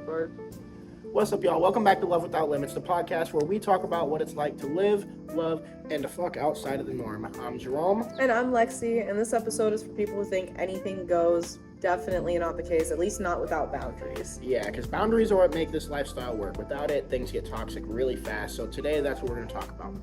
record. What's up, y'all? Welcome back to Love Without Limits, the podcast where we talk about what it's like to live, love, and to fuck outside of the norm. I'm Jerome. And I'm Lexi, and this episode is for people who think anything goes. Definitely not the case, at least not without boundaries. Yeah, because boundaries are what make this lifestyle work. Without it, things get toxic really fast. So today, that's what we're going to talk about.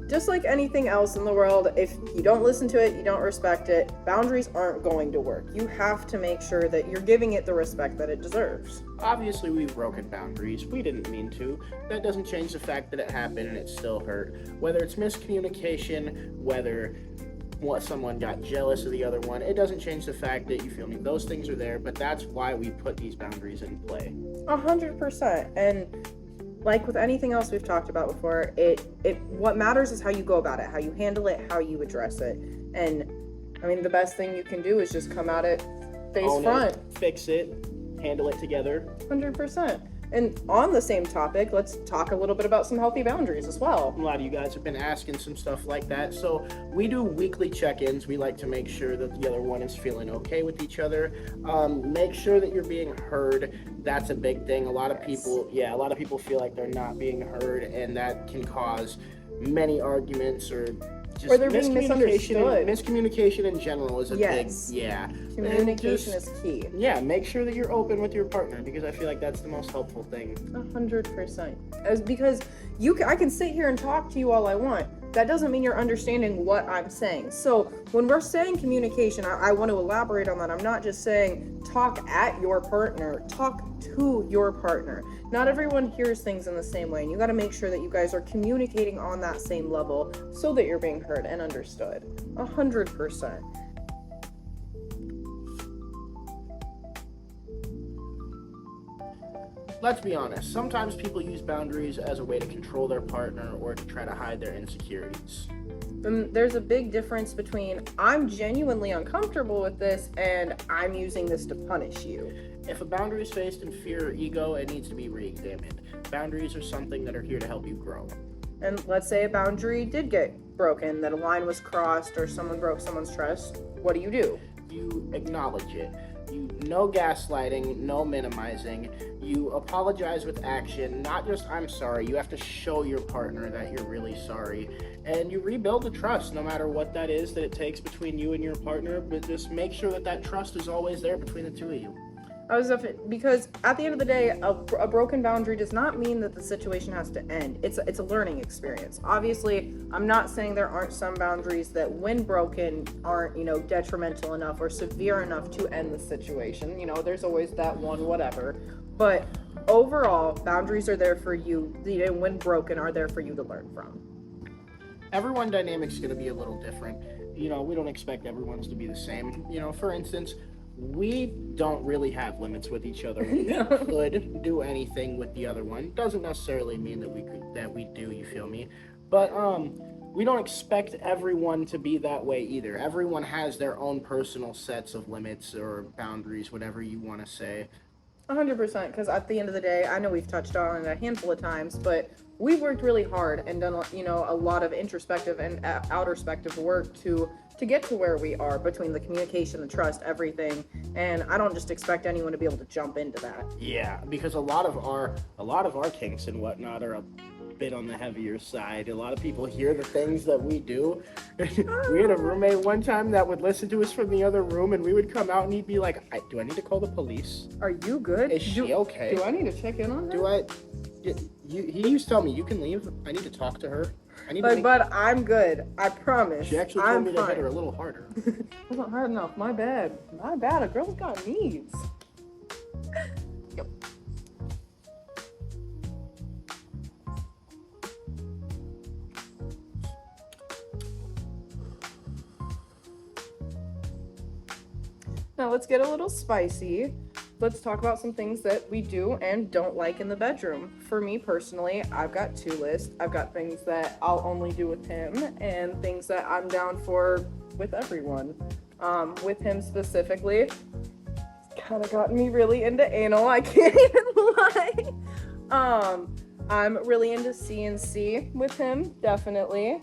Just like anything else in the world, if you don't listen to it, you don't respect it, boundaries aren't going to work. You have to make sure that you're giving it the respect that it deserves. Obviously, we've broken boundaries. We didn't mean to. That doesn't change the fact that it happened and it still hurt. Whether it's miscommunication, whether someone got jealous of the other one, it doesn't change the fact that, you feel me, those things are there, but that's why we put these boundaries in play. 100%. And like with anything else we've talked about before, what matters is how you go about it, how you handle it, how you address it. And I mean, the best thing you can do is just come at it face Own front. it, fix it, handle it together. 100%. And on the same topic, let's talk a little bit about some healthy boundaries as well. A lot of you guys have been asking some stuff like that. So we do weekly check-ins. We like to make sure that the other one is feeling okay with each other. Make sure that you're being heard. That's a big thing. A lot of people feel like they're not being heard, and that can cause many arguments or just they're being misunderstood. Miscommunication in general is a big, Communication is key. Yeah, make sure that you're open with your partner, because I feel like that's the most helpful thing. 100%. Because I can sit here and talk to you all I want. That doesn't mean you're understanding what I'm saying. So when we're saying communication, I want to elaborate on that. I'm not just saying talk at your partner, talk to your partner. Not everyone hears things in the same way, and you got to make sure that you guys are communicating on that same level so that you're being heard and understood. 100%. Let's be honest, sometimes people use boundaries as a way to control their partner or to try to hide their insecurities. There's a big difference between I'm genuinely uncomfortable with this and I'm using this to punish you. If a boundary is faced in fear or ego, it needs to be re-examined. Boundaries are something that are here to help you grow. And let's say a boundary did get broken, that a line was crossed or someone broke someone's trust. What do? You acknowledge it. No gaslighting, no minimizing. You apologize with action, not just I'm sorry. You have to show your partner that you're really sorry. And you rebuild the trust, no matter what that is that it takes between you and your partner, but just make sure that trust is always there between the two of you. Because at the end of the day, a broken boundary does not mean that the situation has to end. It's a learning experience. Obviously, I'm not saying there aren't some boundaries that when broken aren't, detrimental enough or severe enough to end the situation. There's always that one whatever. But overall, boundaries are there for you, and when broken, are there for you to learn from. Everyone dynamic's going to be a little different. We don't expect everyone's to be the same. For instance, we don't really have limits with each other. We could do anything with the other one. Doesn't necessarily mean that we do, you feel me? But we don't expect everyone to be that way either. Everyone has their own personal sets of limits or boundaries, whatever you want to say. 100%, because at the end of the day, I know we've touched on it a handful of times, but we've worked really hard and done, a lot of introspective and outrospective work to get to where we are, between the communication, the trust, everything. And I don't just expect anyone to be able to jump into that. Yeah, because a lot of our kinks and whatnot are a bit on the heavier side. A lot of people hear the things that we do. We had a roommate one time that would listen to us from the other room, and we would come out and he'd be like, do I need to call the police? Are you good? Is she okay? Do I need to check in on her? He used to tell me, you can leave. I need to talk to her. But I'm good. I promise. She actually told me to hit her a little harder. Wasn't hard enough. My bad. A girl's got needs. Yep. Now let's get a little spicy. Let's talk about some things that we do and don't like in the bedroom. For me personally, I've got two lists. I've got things that I'll only do with him and things that I'm down for with everyone. With him specifically, it's kind of gotten me really into anal, I can't even lie. I'm really into CNC with him, definitely.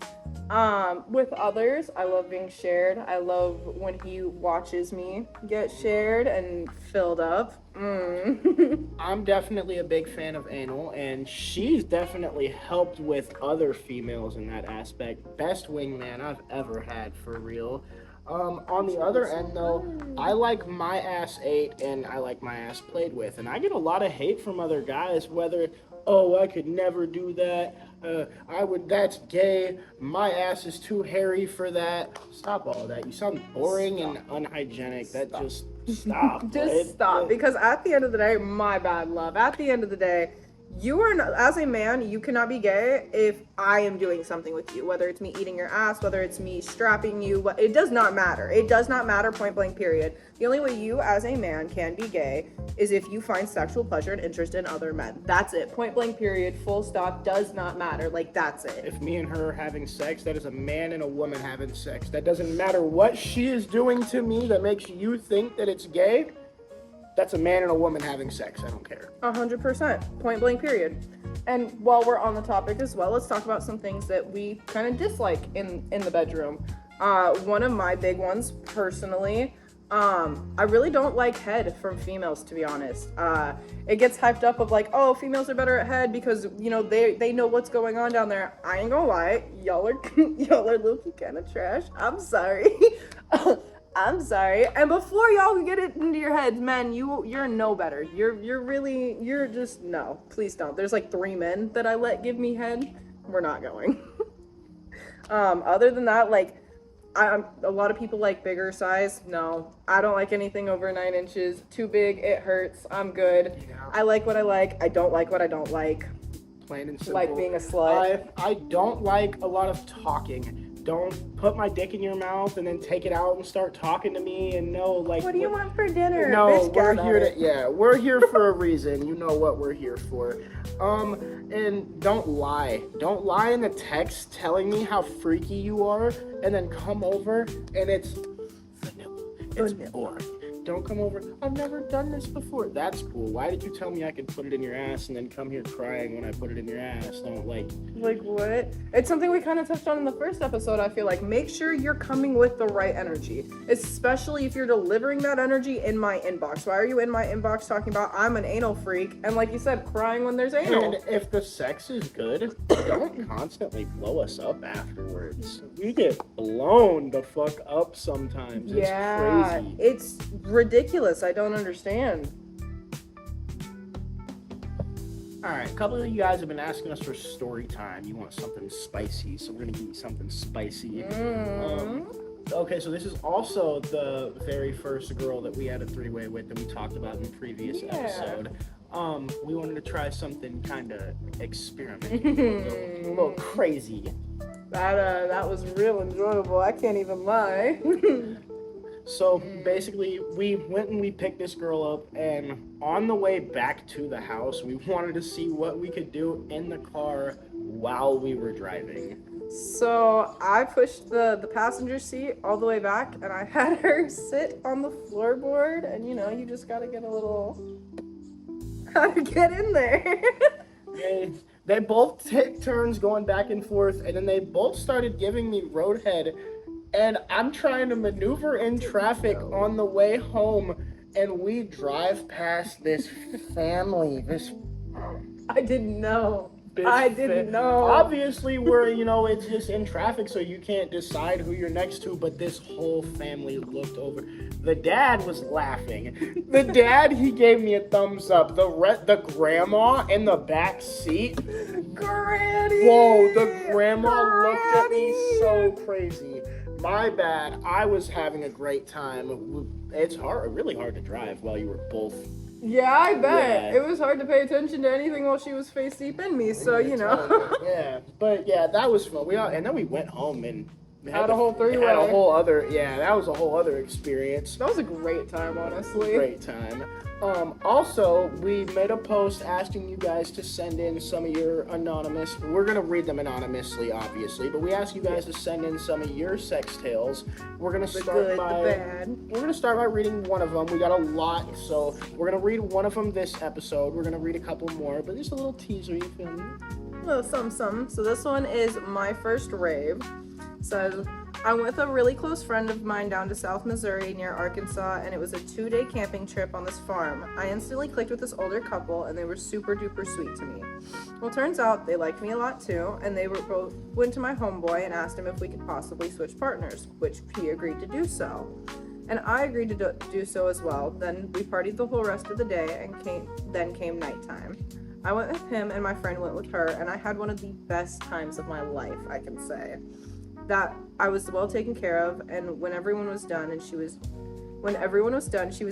With others, I love being shared. I love when he watches me get shared and filled up. I'm definitely a big fan of anal, and she's definitely helped with other females in that aspect. Best wingman I've ever had, for real. On the other end, though, I like my ass ate and I like my ass played with, and I get a lot of hate from other guys. Whether, oh, I could never do that. That's gay. My ass is too hairy for that. Stop all that. You sound boring and unhygienic. That just stop. Just right? stop. Because at the end of the day, my bad, love. At the end of the day, you are not, as a man, you cannot be gay if I am doing something with you. Whether it's me eating your ass, whether it's me strapping you, it does not matter. It does not matter, point blank, period. The only way you as a man can be gay is if you find sexual pleasure and interest in other men. That's it. Point blank, period. Full stop. Does not matter. Like, that's it. If me and her are having sex, that is a man and a woman having sex. That doesn't matter what she is doing to me that makes you think that it's gay. That's a man and a woman having sex. I don't care. 100%. Point blank, period. And while we're on the topic as well, let's talk about some things that we kind of dislike in the bedroom. One of my big ones, personally, I really don't like head from females, to be honest. It gets hyped up of like, oh, females are better at head because, you know, they know what's going on down there. I ain't gonna lie, y'all are low-key kind of trash. I'm sorry. I'm sorry. And before y'all get it into your heads, men, you're no better. You're just, no, please don't. There's like 3 men that I let give me head. We're not going. Other than that, like, a lot of people like bigger size. No, I don't like anything over 9 inches. Too big, it hurts. I'm good. Yeah. I like what I like. I don't like what I don't like. Plain and simple. Like being a slut. I don't like a lot of talking. Don't put my dick in your mouth and then take it out and start talking to me and no, like. What do you want for dinner? No, Bitch, we're get here on to, it. yeah, we're here for a reason. You know what we're here for. And don't lie. Don't lie in the text telling me how freaky you are and then come over and it's vanilla. It's boring. Don't come over. I've never done this before. That's cool. Why did you tell me I could put it in your ass and then come here crying when I put it in your ass? Don't like. Like what? It's something we kind of touched on in the first episode. I feel like make sure you're coming with the right energy, especially if you're delivering that energy in my inbox. Why are you in my inbox talking about I'm an anal freak and like you said, crying when there's anal? And if the sex is good, don't constantly blow us up afterwards. We get blown the fuck up sometimes. It's crazy. It's ridiculous. I don't understand. All right, a couple of you guys have been asking us for story time. You want something spicy, so we're gonna give you something spicy. Okay, so this is also the very first girl that we had a 3-way with that we talked about in the previous episode. We wanted to try something kind of experimental, a little crazy. That was real enjoyable. I can't even lie. So basically, we went and we picked this girl up, and on the way back to the house, we wanted to see what we could do in the car while we were driving. So I pushed the passenger seat all the way back, and I had her sit on the floorboard, and you know, you just gotta get a little how to get in there. They both took turns going back and forth, and then they both started giving me roadhead. And I'm trying to maneuver in traffic on the way home, and we drive past this family. I didn't know. I didn't know. Obviously, it's just in traffic, so you can't decide who you're next to, but this whole family looked over. The dad was laughing. The dad, he gave me a thumbs up. The grandma in the back seat. Granny! Whoa, the grandma looked at me so crazy. My bad. I was having a great time. It's really hard to drive while you were both. Yeah, I bet. Yeah. It was hard to pay attention to anything while she was face deep in me, so you know. Yeah, but yeah, that was fun. And then we went home and had a whole 3-way. Had a whole other, that was a whole other experience. That was a great time, honestly. Great time. Also, we made a post asking you guys to send in some of your anonymous. We're gonna read them anonymously, obviously, but we asked you guys to send in some of your sex tales. We're gonna The good, the bad. We're gonna start by reading one of them. We got a lot, so we're gonna read one of them this episode. We're gonna read a couple more, but just a little teaser. You feel me? Oh, some. So this one is my first rave. Says, I'm with a really close friend of mine down to South Missouri near Arkansas, and it was a 2-day camping trip on this farm. I instantly clicked with this older couple, and they were super duper sweet to me. Well, turns out they liked me a lot too, and they were both went to my homeboy and asked him if we could possibly switch partners, which he agreed to do so. And I agreed to do so as well. Then we partied the whole rest of the day, and then came nighttime. I went with him, and my friend went with her, and I had one of the best times of my life, I can say. That I was well taken care of, and when everyone was done, she was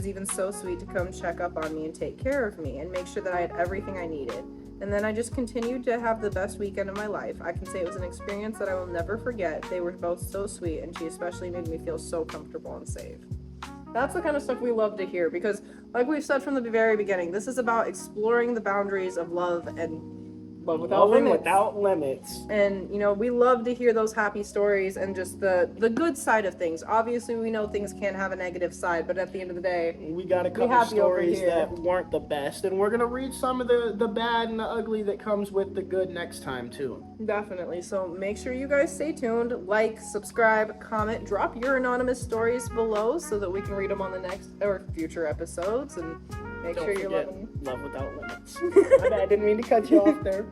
even so sweet to come check up on me and take care of me and make sure that I had everything I needed. And then I just continued to have the best weekend of my life. I can say it was an experience that I will never forget. They were both so sweet, and she especially made me feel so comfortable and safe. That's the kind of stuff we love to hear because, like we've said from the very beginning, this is about exploring the boundaries of love and love without limits. Without limits. And, you know, we love to hear those happy stories and just the good side of things. Obviously, we know things can have a negative side, but at the end of the day, we got a couple stories that weren't the best, and we're going to read some of the bad and the ugly that comes with the good next time, too. Definitely. So make sure you guys stay tuned, like, subscribe, comment, drop your anonymous stories below so that we can read them on the next or future episodes, and make sure you're loving Love Without Limits. I didn't mean to cut you off there.